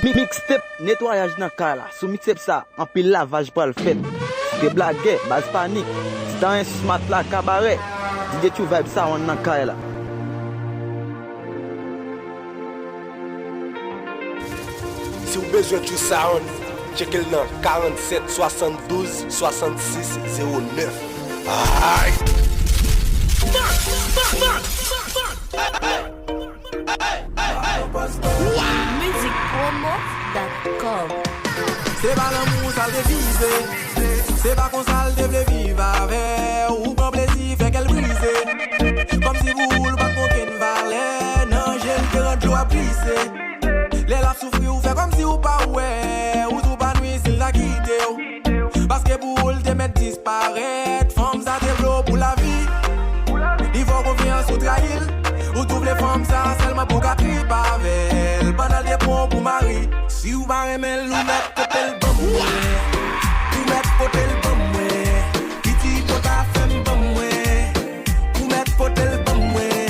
Mixtape nettoyage dans cas là. Sous mixtape ça, en pile lavage pour le fait. Que blague, base panique. C'est dans un smart là cabaret. DJ tu vibe ça on dans cas là. Si vous avez besoin de sound, checkez le nom 47 72 66 09. Aïe! Musicpromo.com. C'est pas l'amour, ça le dévise. C'est pas qu'on ça le devait vivre avec. Ou prend plaisir, fait qu'elle brise. Comme si vous roulez pas qu'on ken valet. Non, j'ai le terrain de l'eau à plisser. Les laves souffrir ou fait comme si ou pas ouais. Ou tout pas nuit s'il l'a quitté. Parce que pour le te mettre disparaître. Femmes ça développe pour la vie. Il faut confiance ou trahir. Ou toutes les femmes ça seulement pour qu'à triper avec. Pendant des ponts pour mari. Si vous va remettre ou mettre côté le bon ouais. Ou mettre côté le bon ouais. Petit côté à femme bon ouais. Ou mettre côté le bon ouais.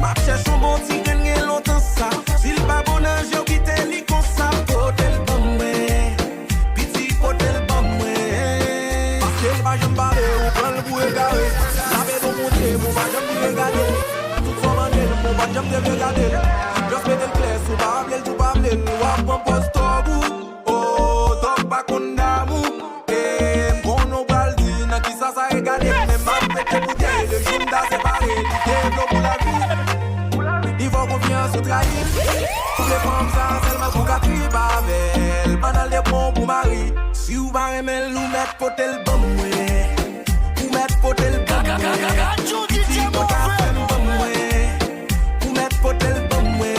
Ma cherche au bon petit gagner longtemps ça. S'il pas bon âge yo quitte li comme ça. Côté le bon ouais. Petit côté le bon ouais. Parce que va j'aime parler ou prendre le bout égaré. La bête au monter pour va j'aime regarder. Tout forme en elle pour va j'aime regarder. Just mette le clair sous pas appeler tout pas appeler. Ou à un poste au bout. Oh, donc pas qu'on d'amour. Et mon obaldi n'a qui ça égale. Même ma pète pour dire le jour d'à séparer. Du développe pour la vie. Il faut confiance ou trahir. Toutes les femmes ça seulement pour qu'à triper avec. Pendant les ponts pour mari. Si vous va remettre ou mettre côté le bon ouais. Ou mettre côté le bon ouais. Petit côté à faire le bon ouais. Ou mettre côté le bon ouais.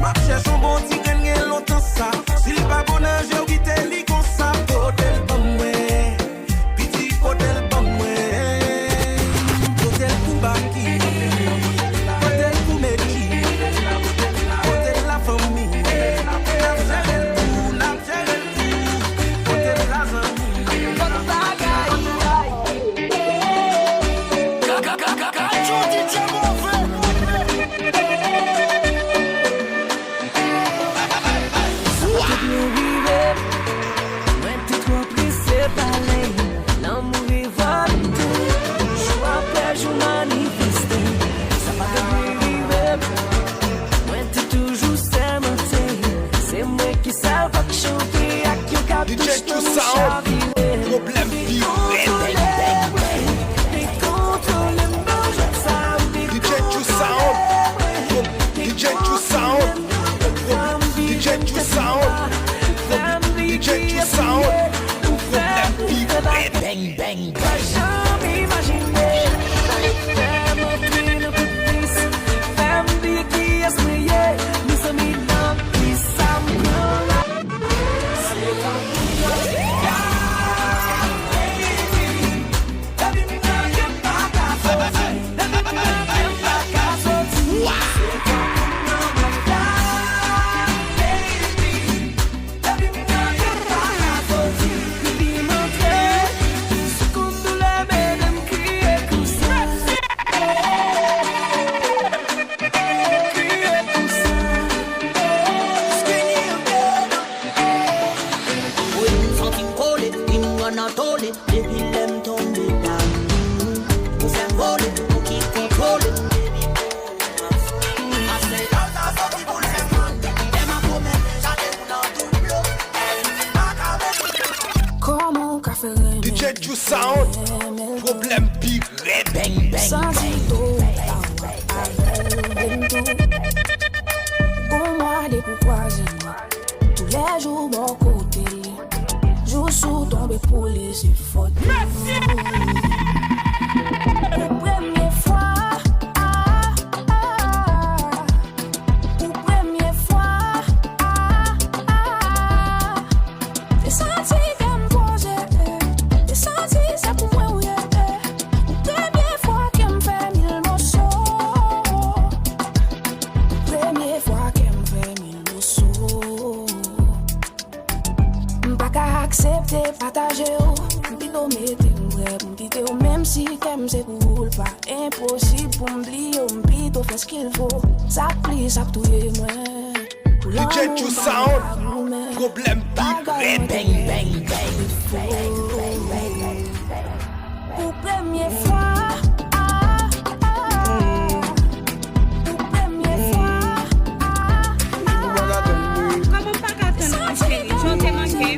Ma cherche un bon petit gagner longtemps ça. S'il pas bon âge yo quitte li comme ça. Côté le bon ouais. Petit côté le bon ouais. Côté le coup banqui. Côté le coup métier. Côté la famille. N'a géré le coup. Côté la famille. DJ tu sound, problème pire. DJ tu sound, DJ tu sound, DJ tu sound, DJ tu sound, problème pire. Bang bang bang. DJ tu sound, problème pire. Bang bang bang. Moi des pourquoi j'aime tous les jours mon côté. Joue sous tomber pour les efforts. La première fois, la première fois, j'ai senti qu'elle me posait, j'ai senti ça pour moi où la première fois qu'elle me fait mille morceaux, première fois qu'elle me fait mille morceaux. Pas qu'à accepter, partager, plutôt mettre même si t'aimes c'est pour pas impossible pour m'oublier, plutôt faire ce qu'il faut. Ça plie, ça touille moi. DJ True Sound, problème big red. Pour première fois, pour première fois, Comment pas qu'à ton nom, chérie? J'en t'ai manqué.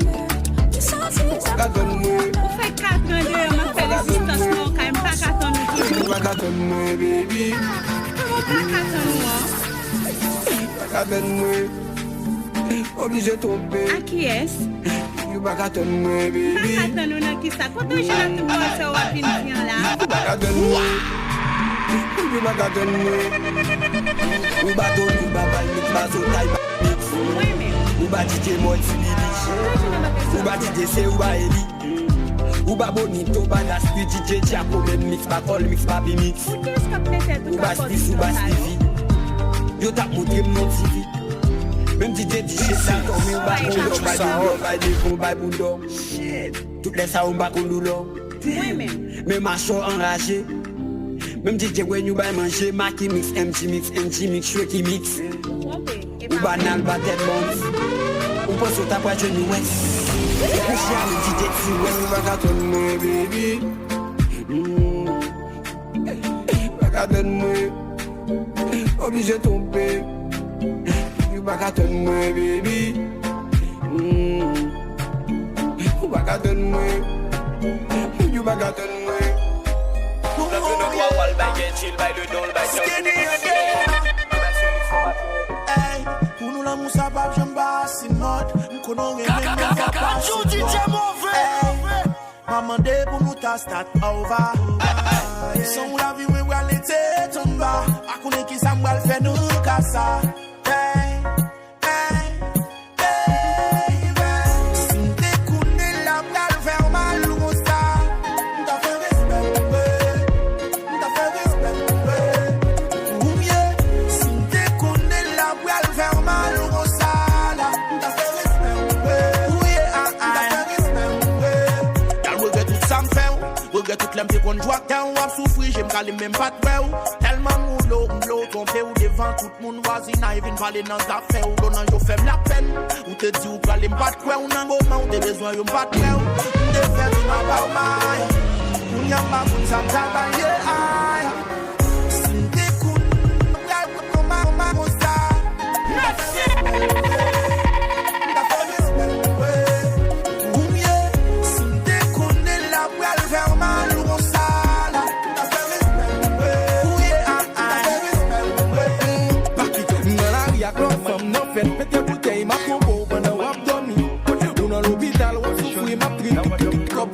Pour faire 4 ans de ma félicitations, quand même pas qu'à ton nom. Comment pas qu'à ton nom? Obligé de tomber. À qui est-ce? You back at me, baby. Pas qu'à ton nom, qui ça? Quand tu joues à tout le monde, ça va finir là. Back at me. You back at me. Ou bateau, ou babal, mix, bateau, taille, mix. Oui, mais. Ou ba DJ Mod, Filibi. Ou ba DJ C, ou ba Eli. Ou ba Bonito, ba Daspi, DJ Jaco, même mix, ba Col, mix, ba B-mix. Pour qu'est-ce que peut-être Ou ba Stis, ou ba Stevie. Yo tap montré mon TV. Même DJ DJ ça, comme ou ba Kondo, ba Doulon, ba Devon, ba Boudon. Toutes les ça, ou ba Kondoulon. Oui, mais. Même macho enragé. Même DJ when you buy manger, Maki mix, MG mix, NG mix, Shreki mix. Ou banal, battle bombs. Ou pense au tapage de New West. Et puis j'ai un DJ T-West. You back at me, baby. Back at me. Obligé de tomber. You back at me, baby. You back at me. You back at me. Hey, pour nous l'amour ça va j'aime pas si mode m'kono rien même pas DJ mauvais maman de pour nous ta start over son la vie we reality tomba a connait qui ça m'val faire nous casa hey si t'es connais la m'gal faire mal ou ça t'as fait respect t'as fait respect ou mieux si t'es connais la m'gal faire mal ou ça là t'as fait respect oui t'as fait respect t'as regret tout ça me fait regret tout l'aime qu'on joie quand on souffrir j'aime caler même pas de vrai tellement m'lou trompé ou devant tout le monde voisin a vinn parler dans ta fait ou donne yo fait la peine ou te dit ou caler pas de quoi ou nan go man ou te besoin yo pas de quoi ou te fait ma pas mal ou nyamba pour ça ta ba yeah si te cool la comme ça ou mieux si te connais la pour faire mal ou ça Mets tes bouteilles, ma combo, pendant wap dormi. Ou dans l'hôpital, wap souffrir, ma tri. Cop,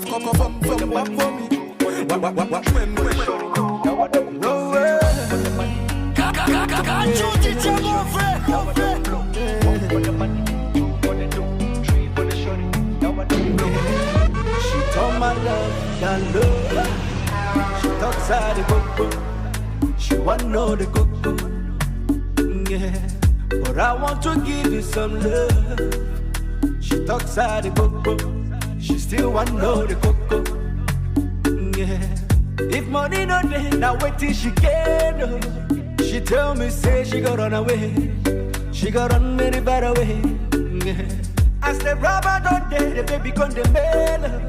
wap vomi. Wap, She told my love, that love. She talks out the coco. She want know the coco. Yeah. But I want to give you some love. She talks out the coco. She still want know the coco. Yeah. If money no day, now wait till she get up. She tell me say she got run away. She got run very far away. Yeah. As the rubber don't day, the baby come the mail.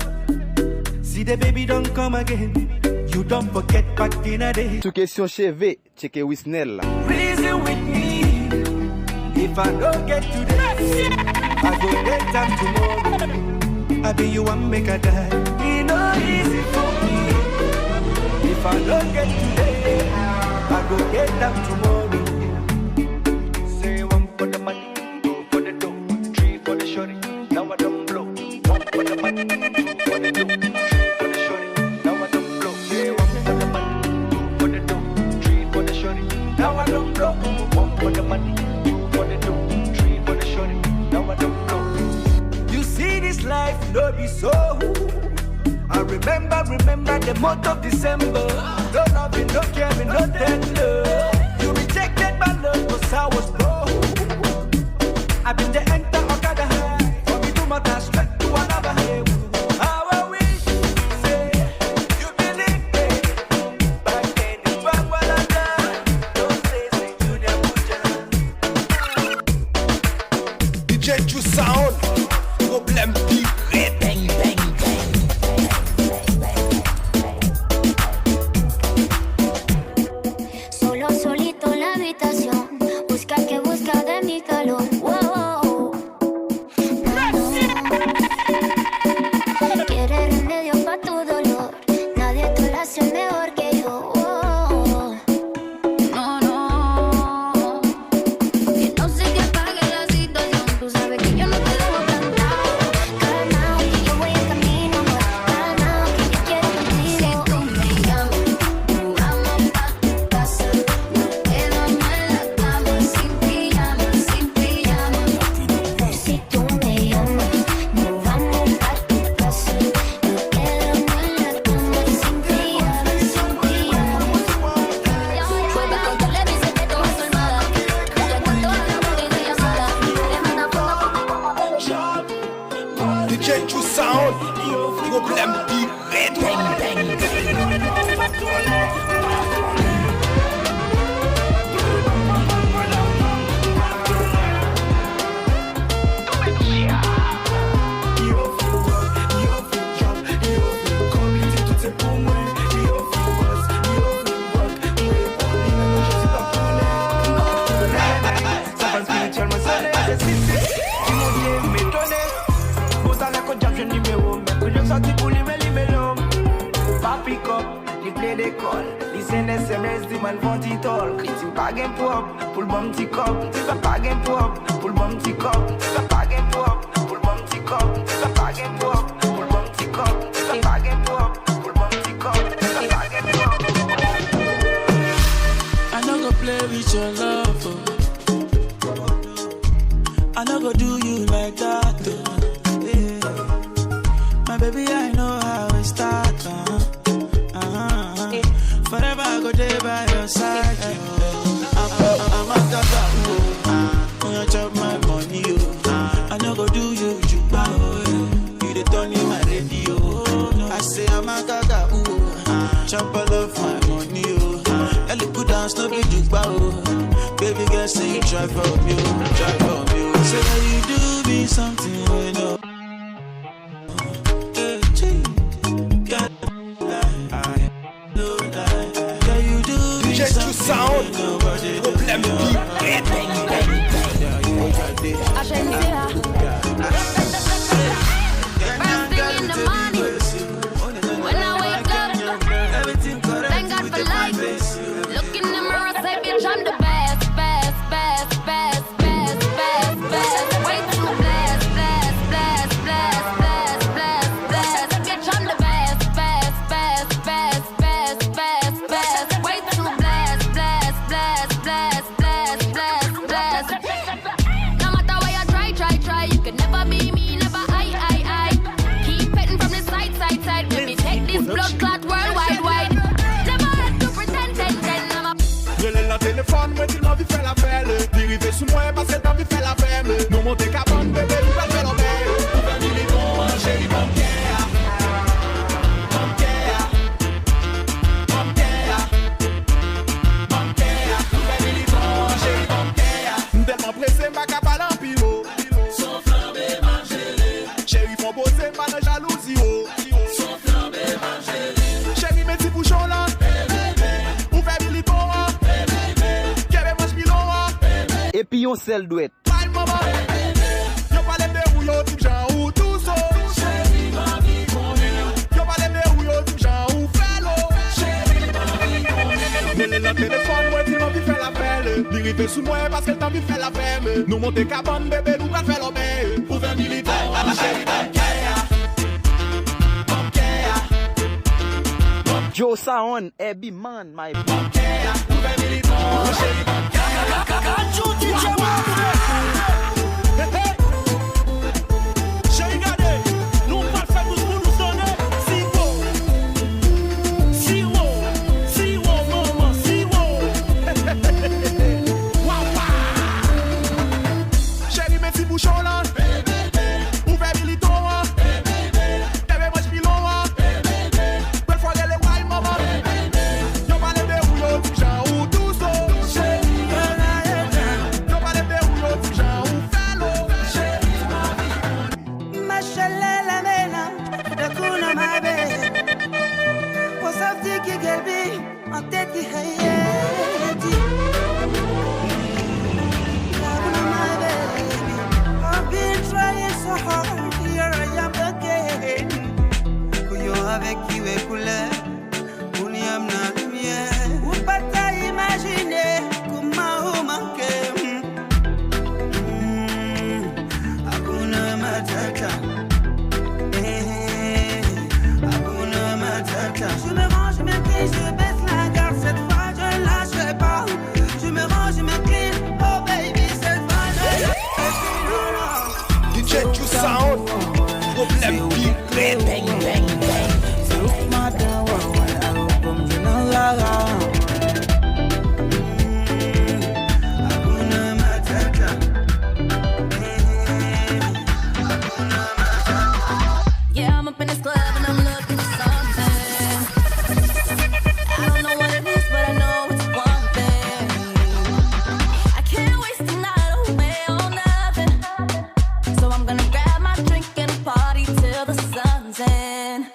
See the baby don't come again. You don't forget back in a day. Sous question cheve, check Wisnell là. Reason with me. If I don't get today, I go get time tomorrow. I be you and make a die. It no easy for me. If I don't get today, I go get time tomorrow. Say one for the money, two for the dough, three for the shorty. Now I don't blow. One for the money, two for the dough, three for the shorty. Now I don't blow. Say one for the money, two for the dough, three for the shorty. Now I don't blow. One for the money. You see this life, no be so. I remember the month of December. No loving, no caring, no tender. You rejected my love cause I was broke. I've been the enter Okada high. For me to matter straight to another high. How I wish, say, you believe me. Back then it's back when I died. Those days when you never put your DJ True Sound, problème direct. Bang, bang, bang. Solo, solito en la habitación. Busca que busca de mi calor. Wow. Quiere remedio pa' tu dolor. Nadie te lo hace mejor que yo. No, no. Que no se te apague la situación. Tú sabes que yo no te dejo plantado. Calmao, que yo voy en camino, amor. Calmao, que yo quiero contigo. Si tú me llamas, nos vamos pa' tu casa. Nos quedamos en la cama sin pijama, sin pijama. Si tú me llamas, nos vamos pa' tu casa. Nos quedamos en la cama sin pijama, sin pijama. Juega con tu leve y se te toma su almohada. Junto a tanto hablamos y ella sola. Le manda foto. DJ True Sound, problème direct. Bang, bang, bang. SMS di man vont y talk. Ti pa gen pop, pou l'bom ti kop. Ti pa gen pop, pou l'bom ti kop. Ti pa gen pop, pou l'bom ti kop. Ti pa gen pop, pou l'bom ti kop. Ti pa gen pop, pou l'bom ti kop. Ti pa gen pop. I no go play with your love. I no go do you like that. Yeah. My baby, I know how it start. Forever I go there by your side. I'm a tata, when you chop my money, I no go do you, you the turn in my radio. I say I'm a tata, chop all of my money, I look good dance, no be jukba, baby girl say you try for me, say that you do me something, you know. DJ True Sound, problème direct. Bang, bang, bang. I shouldn't see her. First thing in the morning, when I wake up, thank God for life. Look in the mirror, say, bitch, I'm the best, best, best, best, best, best, best. Way too blessed, blessed, blessed, blessed, blessed, blessed, blessed. Bitch, I'm the best, best, best, best, best, best, best. Way too blessed, blessed, blessed, blessed, blessed, blessed, blessed. No matter where you try, you can never be me, never I. Keep petting from the side, let me take this blood clot worldwide, wide. Never had to pretend, I'm a Relè la téléphone, moi, tu m'as vu faire la belle. Dérivé sous moi, parce que t'as vu faire la femme. Nous monter cabane, bébé, nous va faire la belle. Pour faire mille bons, chérie, mon cœur. Mon cœur. Mon cœur. Mon cœur. Pour faire mille bons, chérie, mon cœur. Tellement pressé, ma cabane en pilo. Son flambé, mangez-les. Chérie, faut bosser, pas de jalousie, oh. Son flambé, mangez-les. Chérie, mes petits bouchons là. Pour faire mille bons, Et puis on sel douette. La téléphone, moi, tu m'as vu faire la belle. L'irrivé sous moi parce qu'elle t'a vu faire la femme. Nous monter cabane, bébé, nous va faire l'obé. Pour faire militaire, chérie, Joe Sound, Abby Man, my chérie, mes petits bouchons là. Pour faire militon, bébé, moi, je pilon. Belle fois, les maman. Yo, pas les dérouilles, ou tout ça. Problème pire. Bang, bang, bang. C'est où madame, ouais, comme je n'en la. Yeah, I'm up in this club and I'm looking for something. I don't know what it is, but I know it's one thing. I can't waste the night away on nothing. So I'm gonna grab my drink and party till the sun's in.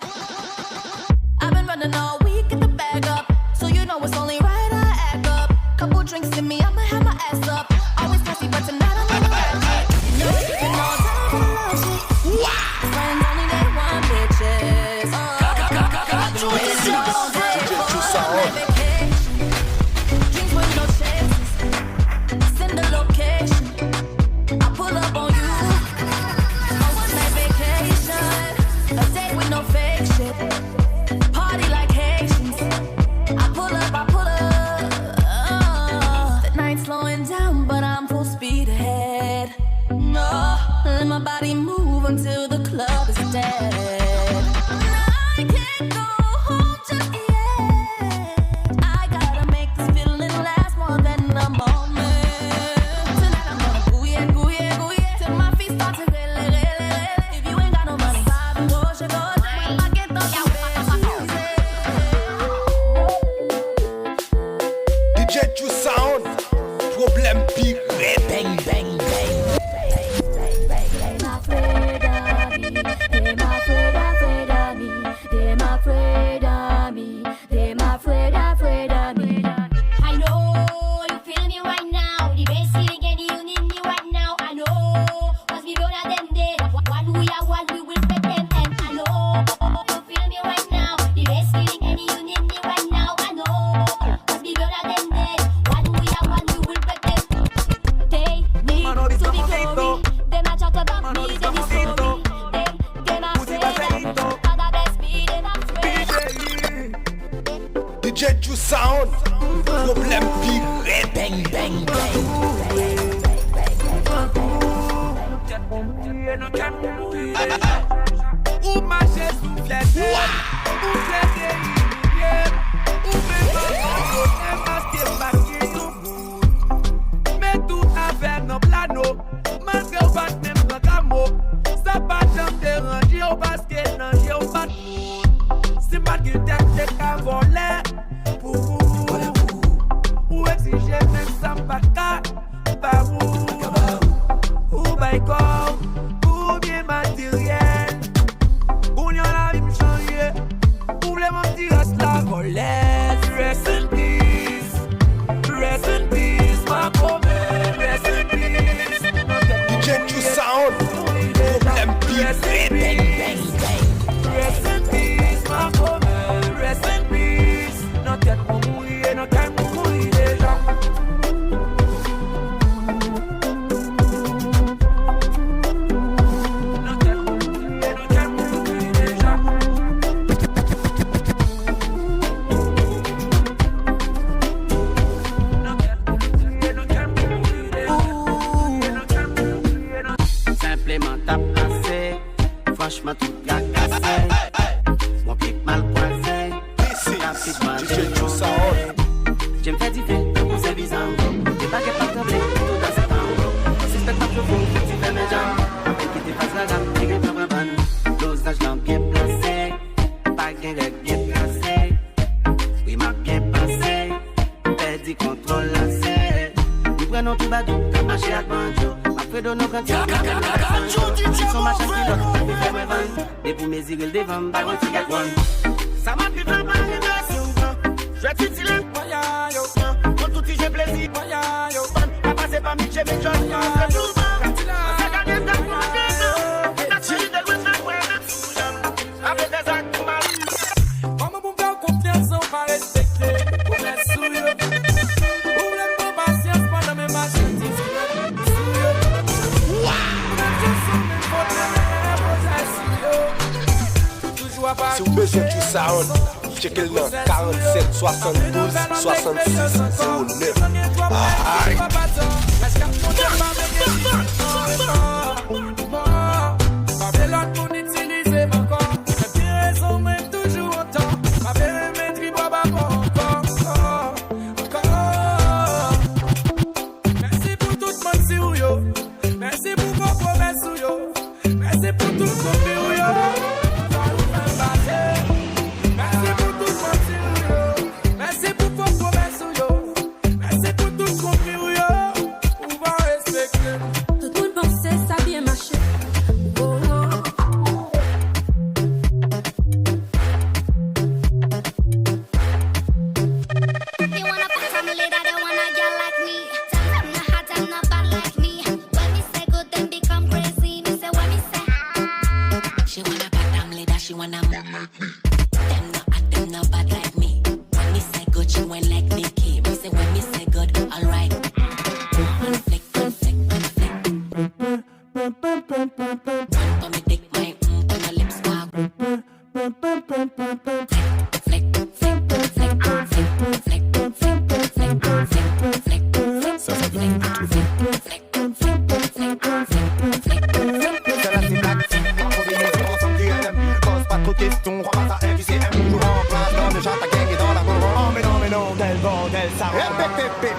I've been running all week, get the bag up. So you know it's only right I act up. Couple drinks in me, I'ma have my ass up. Always classy, but tonight I'm gonna ratchet. You know it's been all time for the love shit. Friends only they want bitches. I've been waiting all day for my vacation. Dreams with no chances. Send the location. I pull up on you. On one night vacation. A day with no fake shit. Party like Haitians. I pull up. The night's slowing down, but I'm full speed ahead. No, let my body move until the club is dead. I can't go home just yet. I gotta make this feeling last more than a moment. Tonight I'm gonna go yeah, till my feet start to rele. If you ain't got no money, gauche, I get the DJ True Sound. Problème pire. Bang, bang, bang. I know you feel me right now. The best feeling and you need me right now. I know, cause we better than them. One we are one, we will respect them. And I know you feel me right now. The best feeling and you need me right now. I know, cause we better than them. One we are one, we will respect them. They need to be glory. They not chat about me, they be sorry. They not afraid. Other best me, they not afraid. DJ True Sound. Problème pire. Bang, bang, bang. Ou marcher sous flété, ou flété, ou faire masquer tout bout. Mais tout avec nos planos, malgré au bat même dans ta mot. Ça pas jamais déranger au basket, non, j'ai au bat. C'est pas qu'il t'aime, qu'à voler. Pour vous, ou exiger même sans baka, pas vous, ou baïkor, ou bien matériel. Ou n'y en a vie m'changer, ou les mon petit reste la volette. Rest in peace, ma promesse. Rest in peace. DJ True Sound. Problème pire. Bang, bang, bang. Rest in peace, ma promesse. Rest in peace. Notre tête pour mourir, notre tête pour mourir déjà. Notre tête pour mourir déjà. Simplement t'as passé, franchement tout l'a cassé. Mon pied mal coincé, DJ True Sound. j'aime faire différent, pour ces visants. T'es pas capable de blé, tout dans cette tango. Si spectacle fou, tu fais mes jambes. Après qui t'efface la gamme, t'es gain pas bonne. Dosage dans bien placé, pas gain de bien placé. Oui, m'a bien passé, perdu contrôle lancé. Nous prenons tout badou, t'as marché à banjo. Après de nos cantiers, ils sont machin qui l'ont fait me vendre. Des pour mes îles devant, bah on s'y get one. Ça m'a pris vraiment les versions. Je vais titiller, voya yo. Quand tout j'ai plaisir, voya yo. Pas passer par mi, j'ai mes jeunes, yo. C'est tout bon. C'est gagné ta vie. T'as suivi de loin, c'est quoi le avec des actes pour ma vie. Comment vous faire confiance, on va respecter. Pour mettre sous yo. Ou l'aime pas patience pendant mes machines. Si vous besoin de True Sound, checkez le nom 47 72 66 09. Aïe. Babylon, Pose pas trop de questions, repasse à MQCM. Toujours en place, dans le chat, ta gang est dans la cour. Oh mais non, tel bordel, ça répète.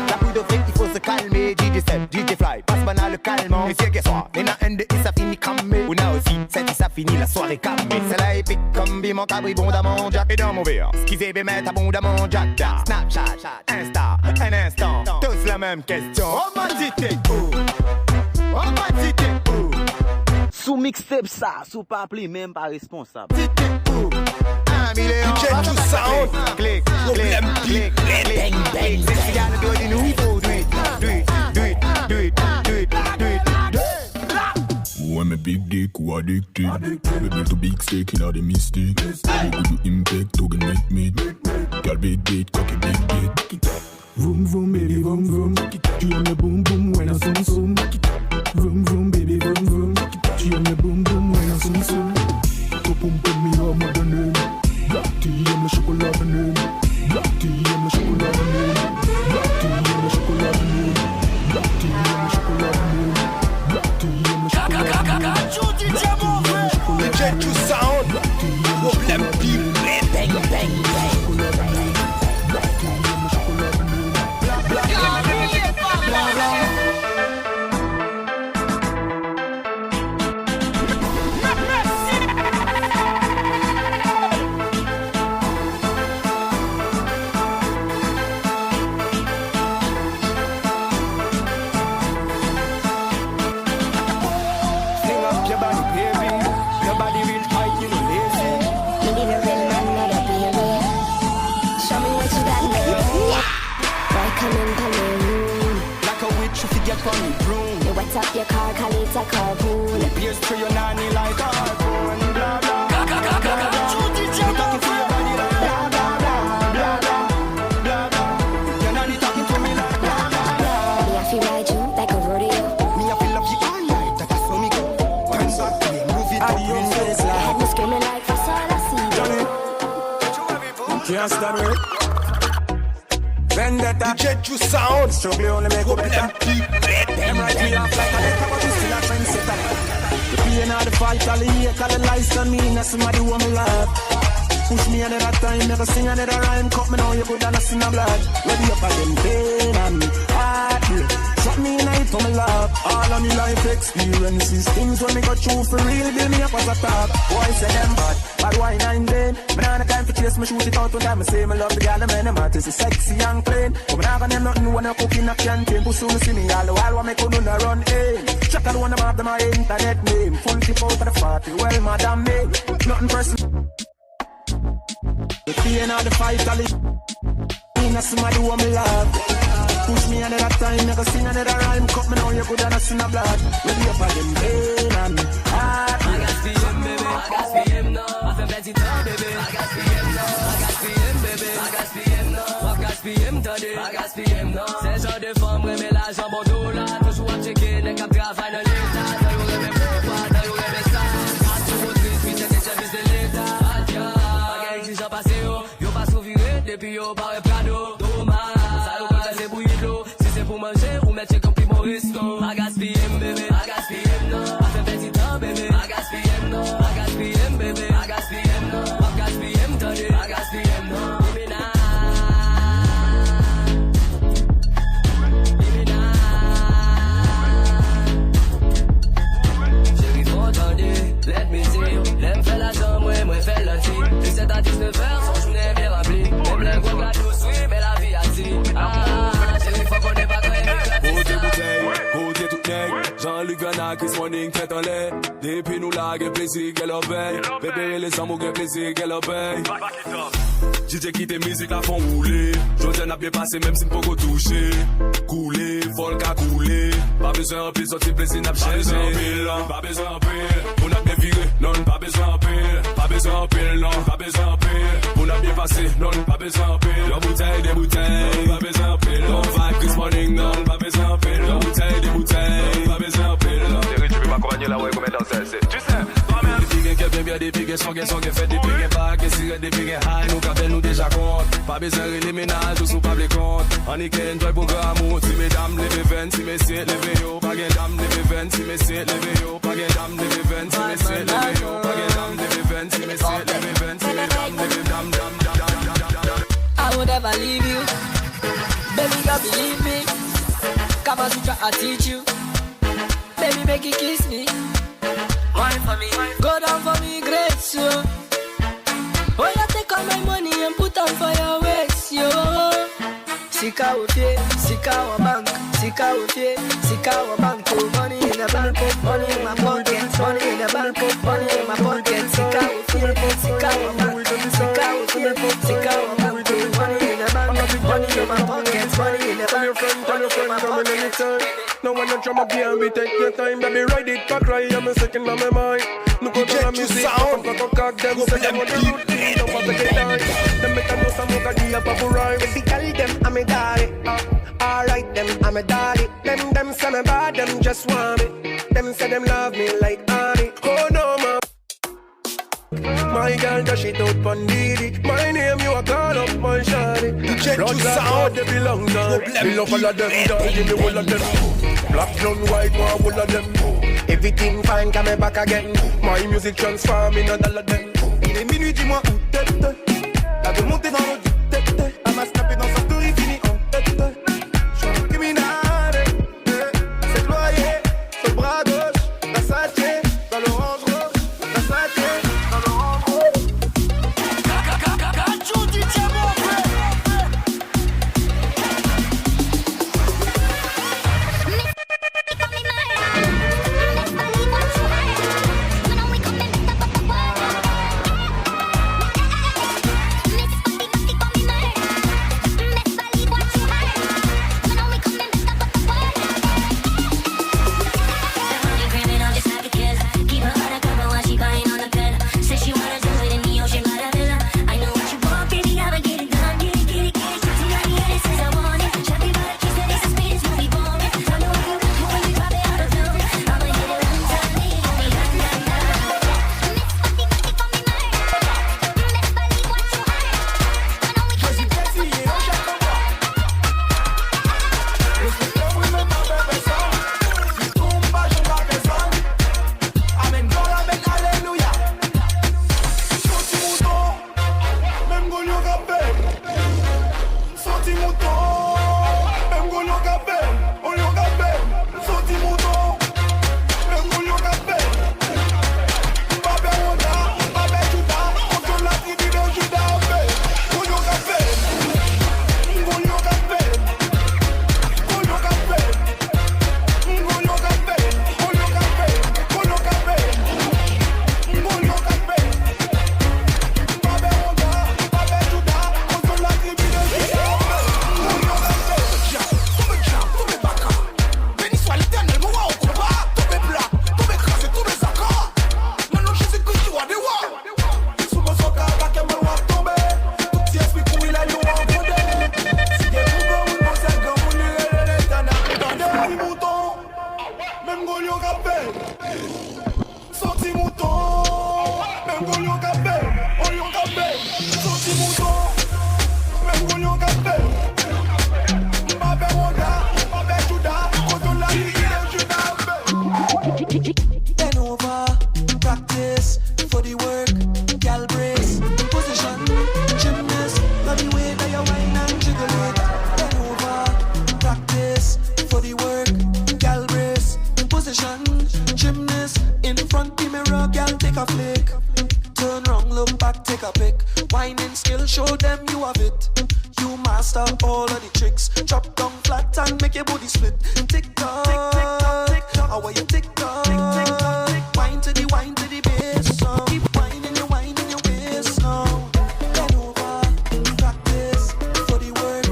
La couille de fric, il faut se calmer. DJ Step, DJ Fly, passe banal le calmant. Et c'est qu'est-ce soir, les nains NDI, ça finit cramé. On a aussi, celle ça finit la soirée calmée. Celle-là épique comme bimant, abondamment. Jack et dans mon verre, esquiver, bémettre abondamment. Jack, Snapchat, Insta, un instant. Tous la même question. Oh man, dit t'es où? Oh man, dit t'es où? Sous mixtape ça, sous pas appelé même pas responsable. Dit t'es où? 1 million. DJ True Sound. Click. Problème deep. Bang. C'est ce gars de toi, dis-nous, il faut do it. Who am a big dick, who addicted? We built a big steak in all the mistake. We could do impact, to get meat. Girl big beat, cocky big beat. Vroom vroom baby vroom vroom. Tu aimes le boom boom when I zoom zoom. Vroom vroom baby vroom vroom. Tu aimes le boom boom when I zoom zoom. Go boom boom me all my name. Black tea aime le chocolat banane. Black tea aime le chocolat banane. Black tea aime le chocolat banane. Black tea aime le chocolat banane. Black tea aime le chocolat banane. DJ True Sound. Problème deep. Bang bang bang. You wet up your car, call it a carpool. You pierce through your nanny like a harpoon. Blah blah. You talking to your body like blah blah blah blah blah. Your nanny talking to me like blah blah blah. Me I feel ride you like a rodeo. Me I feel love you all night, that's how me go. Turn back to me, move it up, bring it I had me screaming like for all I see. Can't stand me. Vendetta. DJ True Sound. Struggle only make up Problème deep. them right me off like a letter, but you still a trendsetter. The pain of the fight, all the hate, all the lies on me, that's somebody who me love. Push me another time, never sing another rhyme. Cut me now, you could have seen a blood. Ready up again, pain and heartbreak. Shot me in it for me love. All of me life experiences, things when me go through for real, build me up as a top. Why say them bad, but why nine then? Me not the time for chase, me shoot it out when time. Me say me love the girl, the man, the man, is sexy and clean. But me not gonna nothing when I cook in a canteen. But soon see me all the while, what me could do not run in. Check out one about my internet name. Full tip out of the party, well madam me. Nothing personal. The pain of the fight, all the somebody who me love. Push me another time, never sing another rhyme. Cut me now, you could have seen a blood. Ready up again, pain and heart. I got PM, baby. I got PM now. I feel better now, baby. I got PM now. I got PM, baby. I got PM now. I got PM today. I got PM now. C'est genre de femme, mais l'argent bon dollar. Toujours à checker, les cap travail dans l'état. T'as eu rêvé pour t'as eu rêvé ça. À tout votre vie, c'est des services de l'état. Adieu. Pas d'exigence passé, yo pas souviré. Depuis yo pas prado. Dommage. Ça yo quand c'est bouillir de l'eau. Si c'est pour manger, ou mettre comme primo resto. I got PM, baby. I got PM now. I feel better now, baby. I got PM now. I got PM, baby. I got PM now. I got PM today. I got PM now. Give me now. Give me now. Chérie, faut attendre. Let me see. L'aime fait la chambre, moi fait la fille. 17 à 19 heures, son journée bien remplie. Même les gros gars nous suivent, mais la vie a dit. Chérie, faut qu'on n'est pas très Côté bouteille, côté tout nègre. Jean-Luc Vana, Chris Morning, tête en l'air. Depuis nous là, get plaisir, qu'elle obéit. Bébé, les amours, get plaisir, qu'elle obéit. DJ qui tes musiques la font rouler. J'en a bien passé, même si m'poko touché. Couler, folk à couler. Pas besoin de pile, sorti plaisir, n'a pas besoin de pile. Pas besoin de pile, on a bien viré. Non, pas besoin de pile. Pas besoin de pile, non, pas besoin de pile. On a bien passé, non, pas besoin de pile. La bouteille, des bouteilles, pas besoin de pile. On va Chris Morning, non, pas besoin de pile. La bouteille, des bouteilles, pas besoin de pile. Thierry, tu peux m'accompagner là, ouais, comme dans celle-ci. Tu sais, pas même. Les filles, qu'elle bien ready pour que son fait des piques pas que si ready pour que high nous capel nous déjà compte. Pas besoin de ménage ou sous pas les compte. On est qu'un enjoy pour amour. Si mesdames levez 20, si messieurs levez yo. Pas qu'un dame levez 20, si messieurs levez yo. Pas qu'un dame levez 20, si messieurs levez yo. Pas qu'un dame levez 20, si messieurs levez 20, si mesdames levez dam. I would never leave you. Baby, don't believe me. Come on, try to teach you. Baby, make you kiss me. Wine for me. Go down for me, great, so. Oh, you take all my money and put on for your waist, yo. Sika wafie, sika wa bank, sika wafie, sika wa bank. Money in the bank, money in my pocket, money in the bank, money in my pocket. Sika wafie, sika wa bank, sika wafie, sika wa bank. Money in the bank, money in my pocket, money in the bank, money in my pocket. No one not drama game, we take your time, baby, ride it, cock right, I'm a second on my mind. No go to the music, cock them, second on the route, don't want to get down. Them make a know some more give up a rhyme. Baby, tell them I'm a daddy, alright them, I'm a daddy. Them say me bad, them just want me. Them say them love me like honey. Oh no, man. My girl dash it out pon Didi. My name you a call up my shawty. Blood sound they belong to. Me love all of them, dog, give me all of them. Black, brown, white, one all of them. Everything fine, come back again. My music transform in all of them. Il est minuit, dis-moi où t'es. T'as de monter dans l'eau du tête. Elle m'a snappé dans sa story, fini en tête. J'suis un criminel, c'est loyer. Sur le bras gauche, la satiée. Dans l'orange rose, la satiée. Dans l'orange rose. Bend over, practice for the work, gal brace, position, gymnast, love the way that you whine and jiggle it. Bend over, practice for the work, gal brace, position, gymnast, in front the mirror, gal take a flick, turn round, look back, take a pic, whining skill, show them you have it. You master all of the tricks, drop down flat and make your body split. Tick tock, tick tock, tick tock, how are you tick tock, tick tock, tick. Wine to the bass song. Keep whining your waist now. Bend over, practice for the work,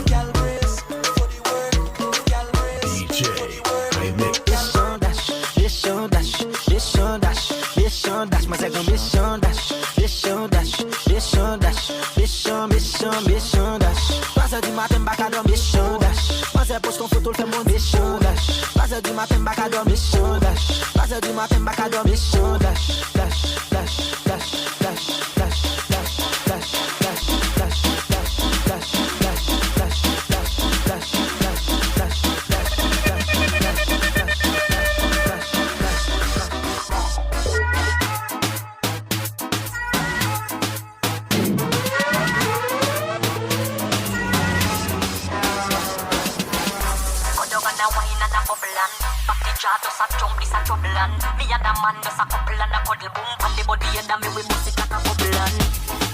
gal brace for the work, gal brace for the work. Mission dash, mission dash, mission dash, mission dash, mas é com mission dash, mission dash, mission dash, mission dash. Passa de mata embarcado, mission dash, mas é posto com futuro fait mon mission dash. 3h du matin, bac à dormir, mission dash. 3h du matin, bac à dormir, mission dash. Dash, dash, dash, dash, dash, dash, dash, dash, dash, dash, dash, dash, dash, dash, dash, dash, just a jump, this a trouble and me and the man just a couple and a cuddle boom on the body and me we bust it like a bubble and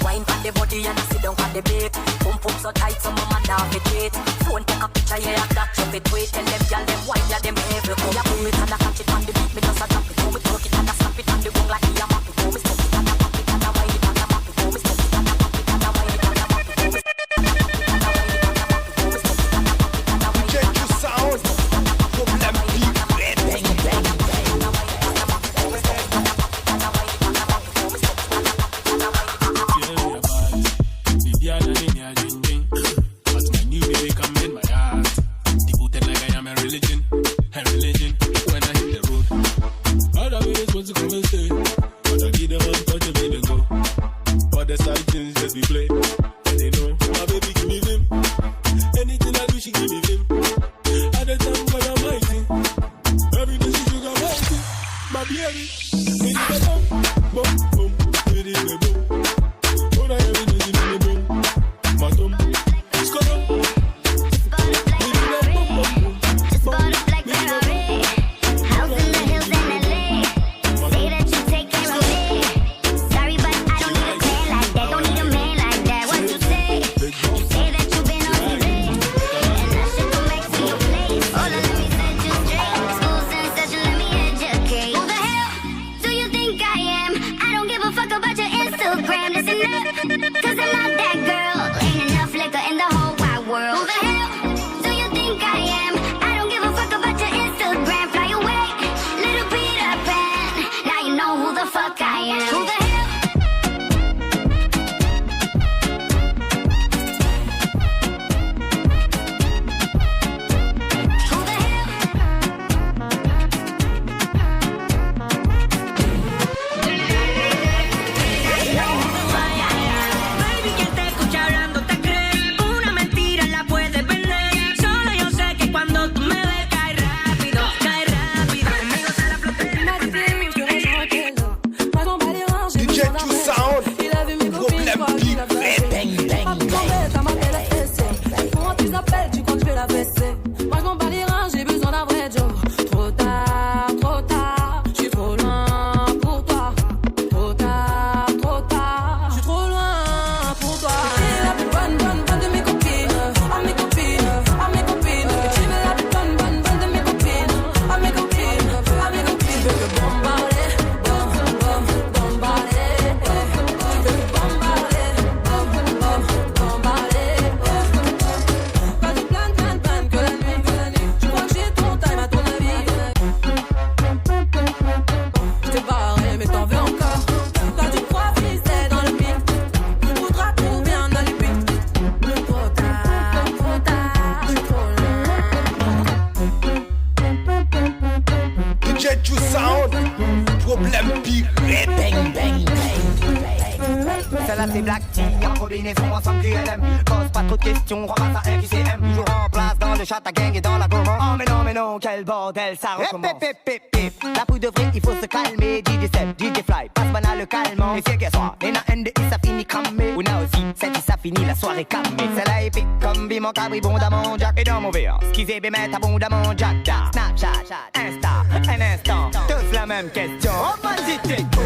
wine on the body and I sit down on the bed. Boom boom so tight so my man have it wait. Phone take a picture yeah that jump it wait. Tell them y'all them wine yeah them every come. Yeah boom it and I catch it on the beat me just a drop it. Boom it talk it and I slap it on the gong like me a map it. Boom it stop it and I pop it and I wine it and I map it. Boom it stop it and I pop it and I wine it and I map it. Boom it stop it and I pop it and I wine it and I map it. Boom it stop it and I pop it and I wine it and I map it. Check your sound. Problem big red bang bang. Ça recommence. La poudre de vrai, il faut se calmer. DJ Seb, DJ Fly, passe banal le calmant. Et c'est que soir, les nains NDI, ça finit cramé. Ou n'a aussi, c'est ça finit la soirée calmée. C'est la épique, comme Bimon Cabri, bondamment Jack. Et dans mon VR, skisé, bémet, abondamment Jack. Snapchat, Insta, un instant. Tous la même question. On va citer où?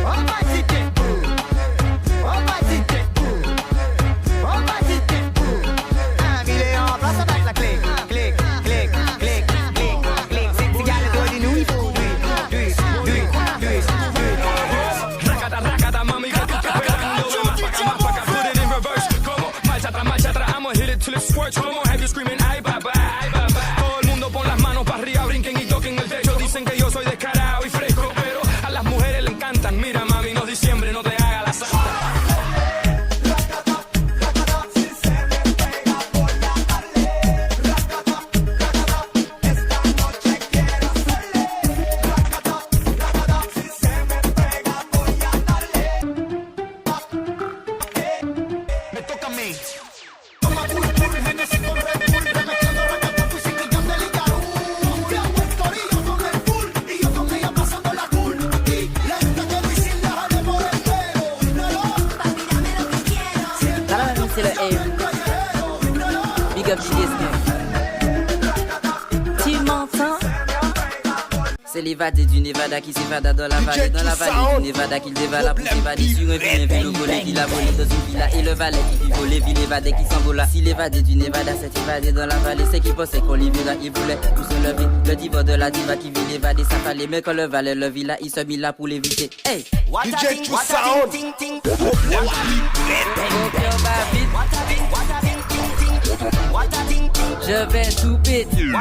On va citer où? On va citer où? On va citer où? Un billet en place avec la clique. Clique, clique, clique. Till it squirts, como have you screaming ay baba, ay baba. Todo el mundo pon las manos para arriba, brinquen y toquen el techo. Dicen que yo soy descarado y fresco. C'est l'évadé du Nevada qui s'évada dans la vallée du Nevada qu'il dévala pour s'évader sur un vilain volet qu'il a volé dans une villa et le valet qui fit voler, ville évadé qui s'envola. Si l'évadé du Nevada s'est évadé dans la vallée, c'est qu'il pensait qu'on l'y il voulait tout se lever. Le diva de la diva qui vit l'évader, ça fallait, mais quand le valet le villa, il se mit là pour l'éviter. Hey! DJ True Sound. Je vais tout péter.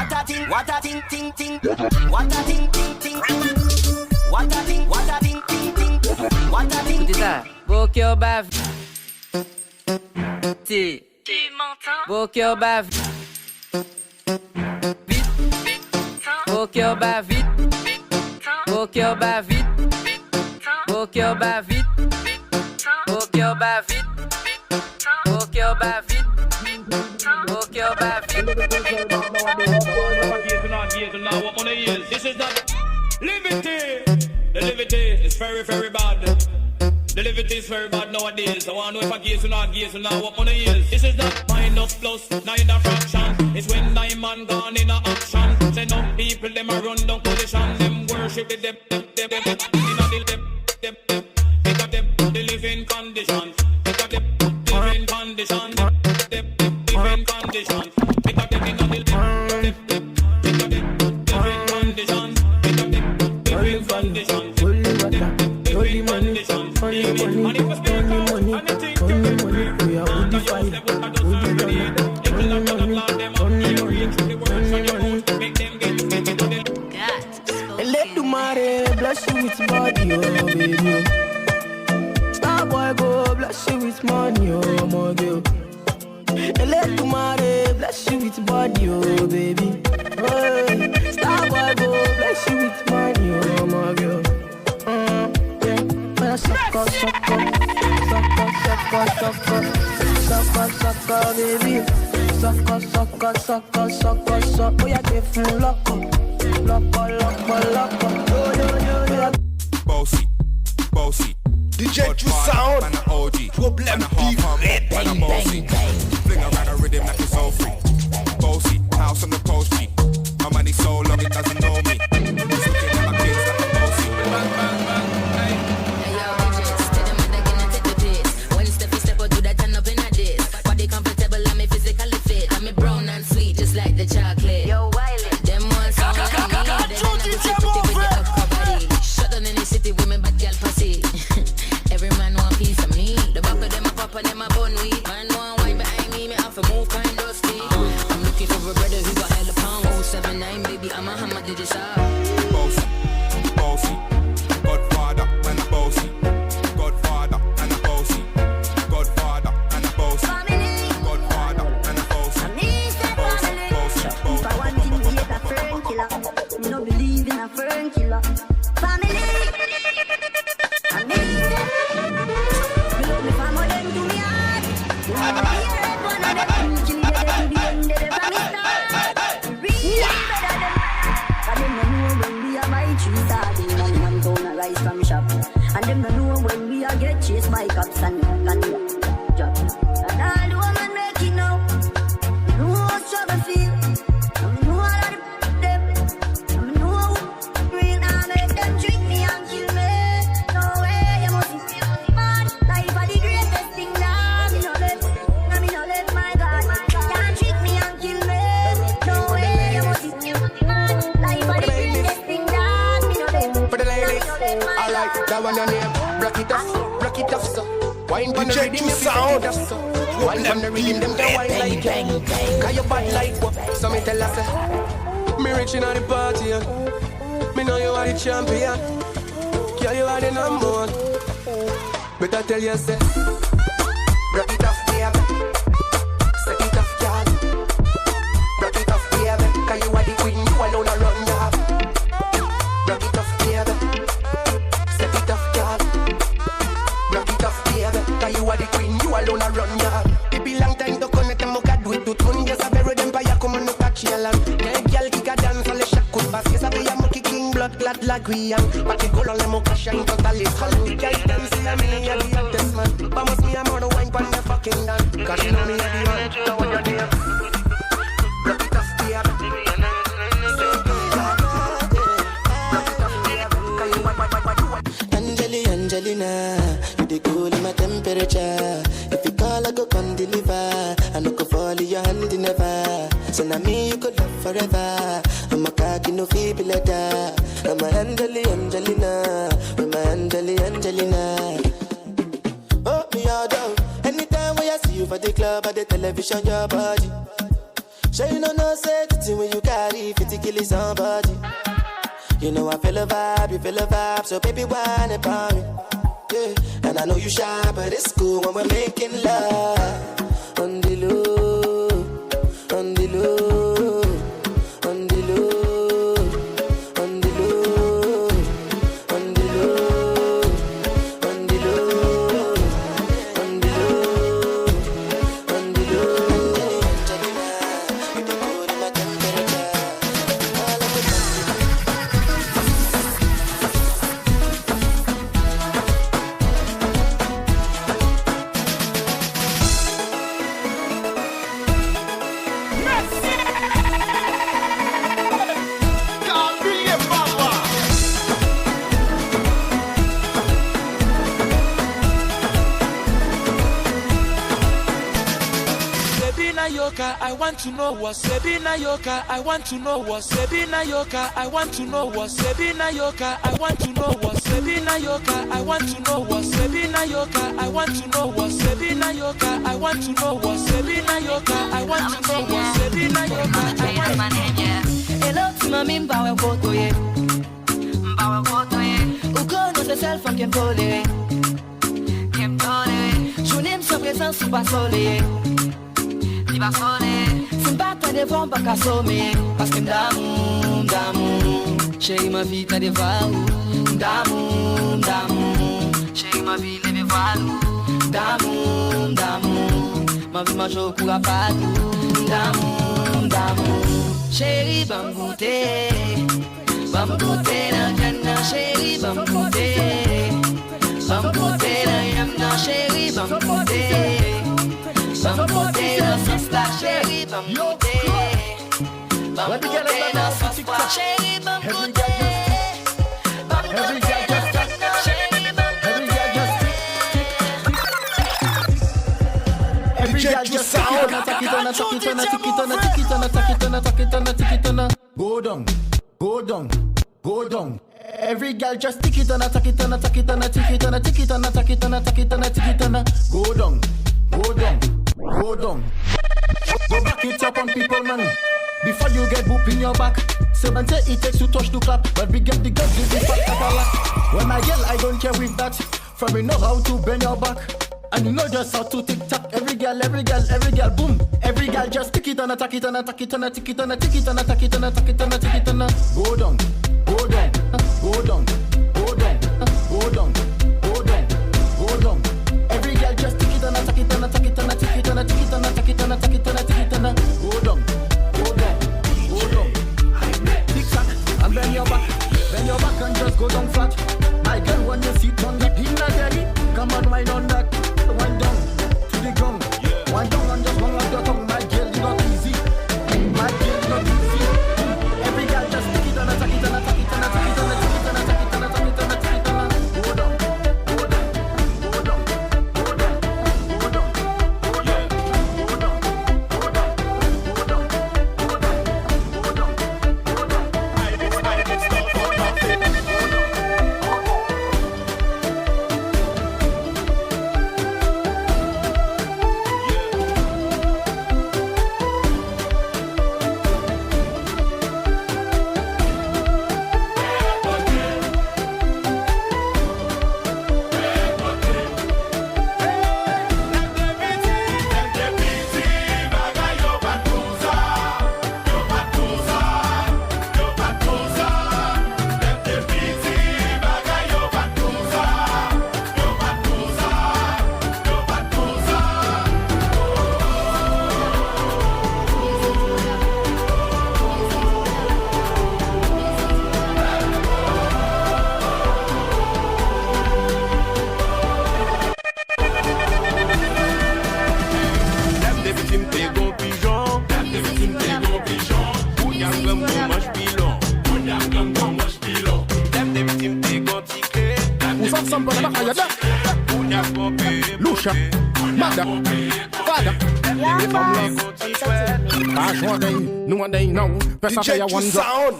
Écoutez ça. Beau cœur bave. Tu m'entends? Beau cœur bave. Vite. Beau cœur bave vite. Beau cœur bave vite. Beau cœur bave vite. Beau cœur bave vite. Beau cœur bave vite. Beau cœur bave vite. This is not liberty. The liberty is very, very bad. The liberty is very bad nowadays. I want to know if I gaze or not gaze or not what money is. This is not minus plus, neither fraction. It's when 9 man gone in a action. Say no people, them a run down position. Them worship the them. Pick up them, the living condition. Pick up them, the living condition. Living condition. Pick up them in the living condition. Pick up them, living condition. Pick up them, living condition. Only money, we are unified. Let the mare bless you with body, oh baby. Star boy go bless you with money, oh my girl. Let the mare bless you with body, oh baby. Oh, star boy go bless you with money, oh my girl. Sucker, baby. Sucker, boy, I get full loco. Bossy. DJ True Sound. Problem big. Bang, bang. Fling around a rhythm like it's all free. Bossy, house on the coast G. My money so long it doesn't know me. It's looking at my kids like a bossy. Bang, bang, bang. Like the chocolate, yo, Wiley. Them ones sound like me. Then I go to pretty with the upper body. Shut down in the city with me bad girl pussy. Every man want piece of me. The back of them a pop and them a bun weed. Man want wine behind me, me have to move kind of steep. I'm looking for a brother who got hella pound. 079, baby, I'm a hammer to the shop. Bossy, Godfather and a bossy. Godfather and a bossy. Godfather and a bossy. Godfather and a bossy. If I want him to hate a fern killer, me no believe in a fern killer. Family, I mean it. You love me from all them to me heart. You never hear one of them kill you to the end of the family. Really better than. And them no know when we are buy trees starting and one pound of rice from shop. And them no know when we are get chased by cops and drop. And all the woman make it now. No struggle feel. That one your name, rock it off, so. Wine from the rhythm, Sound. Wine from the rhythm, them can wine like it. Cause you bad like what? So me tell us, me rich in on the party, me know you are the champion. Girl, you are the number one. But I tell you, say, rock it off, baby. Set it off, girl. Rock it off, baby. Cause you are the queen, you alone a run, dog. Rock it off, baby. Set it off, girl. Rock it off, baby. Cause you are the queen, you alone a run, dog. It be long time to connect and mocha do it to turn. Just a very empire come on no catch your land. Yeah, girl kick a dance all the shot could pass. Yes, I be a monkey king blood glad like we am. But it go on the mocha shine totally. All the guys dance in a me, I be a test man. But must me a more wine pan the fucking gun. Cause you know me a the man. Now what you're there. Rock it off, baby. Rock Say na me you could love forever. I'm a cocky no feeble letter. I'm a Angelina. I'm a Angelina. Oh, me all down. Anytime when I see you for the club or the television, your body. Sure you know say the thing when you carry 50 kill somebody. You know I feel a vibe, you feel a vibe, so baby whine about me. Yeah, and I know you shy, but it's cool when we're making love. On the low, on the low, on the low, on the low, on the low, on the low, on the low, on the low. You the good in my temperature. I want to know what's Sabina Yoka. I want to know what's Sabina Yoka. I want to know what's Sabina Yoka. I want to know what's Sabina Yoka. I want to know what's Sabina Yoka. I want to know what's Sabina Yoka. I want to know what's Sabina Yoka. I want to know what's Sabina Yoka. Hello, mami, mbawe kotoye. Mbawe kotoye. Ukono se self and kempole. Kempole. Jounim sa présence sous pas soleil. Si m'bata devant pas qu'à sommer. Parce que m'damou, m'damou. Chérie ma vie t'as des valous. M'damou, m'damou. Chérie ma vie lève valou. M'damou, m'damou. Ma vie mange au cours à patou. M'damou, m'damou. Chérie bam goûter. Bam goûter la canne. Chérie bam goûter. Bam goûter la yamna. Chérie bam goûter. Bam goûter dans sa star, chérie, bam goûter. Bam goûter dans sa star, chérie, bam goûter. Bam goûter dans sa star, chérie, bam goûter. Every girl just take it on. Go down, go down, go down. Every girl just tick it on, take it on, take it on, take it on, take it on, take it on, take it on, take it on. Go down, go down. Go down. Go back it up on people, man. Before you get boop in your back. Say man say it takes to touch to clap. But we get the guns with the fat Cadillac. When I yell, I don't care with that. From you know how to bend your back. And you know just how to tick tock. Every girl, boom. Every girl just tick it on, attack it on, attack it on, tick it on, tick it on, attack it on, attack it on, tick it on. Go down, go down, go down, go down, go down, go down, go down. Every girl just tick it on, attack it on, attack it on, tick it on, tick it on, tick it on, tick it on, tick it on. Go down, go down, go down. Tick tock, and bend your back and just go down flat. My girl, when you sit on the pin, come on, wine on that. Wind down to the ground. Wind down and just run like your tongue. My girl, you not easy. My girl, you not easy. Every girl just tick it on, attack it on, attack it on, attack it on, attack it on, attack it on, attack it on, attack it on. Go down, go down, go down, go down, go down, go down, go down, go down, go down, go down, go down, go down. Lucia, mother, father, the family. Cash one day, no one day now. Press up your one drop.